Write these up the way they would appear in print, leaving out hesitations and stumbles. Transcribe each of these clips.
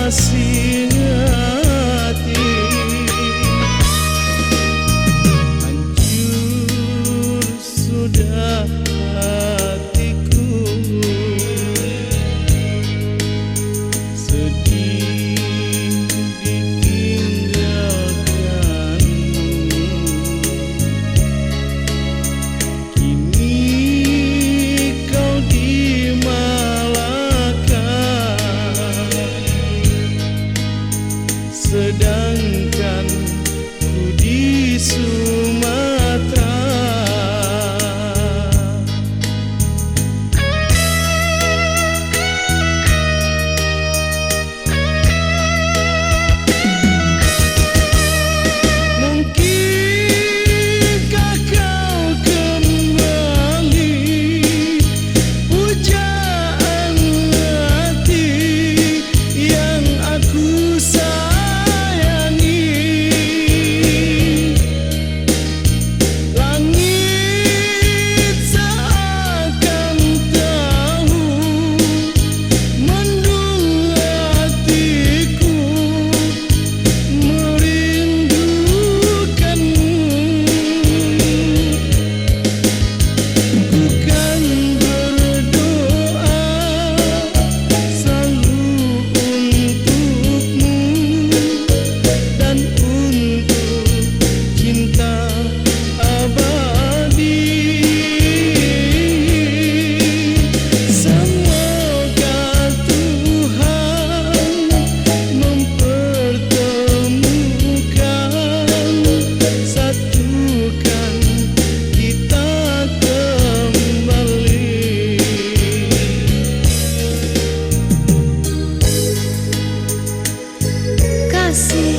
kasih hati. Hancur sudah hatiku, sedih ditinggalkanmu. Kini kau di Malaka, sedangkan ku di Sumatera. Mungkinkah kau kembali, pujaan hati yang aku sayangi. Langit seakan tahu, mendung hatiku merindukanmu. Ku kan berdoa selalu untukmu dan untuk cinta abadi. Semoga Tuhan mempertemukan, satukan kita kembali. Kasih,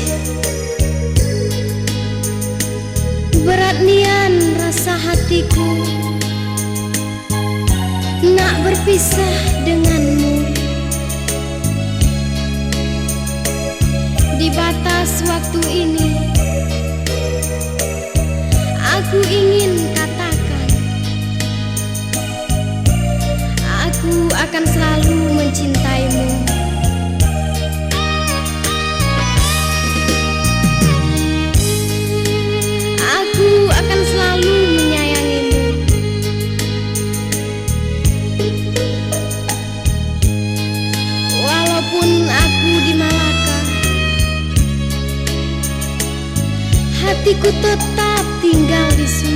berat nian rasa hatiku nak berpisah denganmu. Di batas waktu ini aku ingin katakan, aku akan selalu mencintaimu. Aku akan selalu menyayangimu. Walaupun aku di Malaka, hatiku tetap tinggal di Sumatera.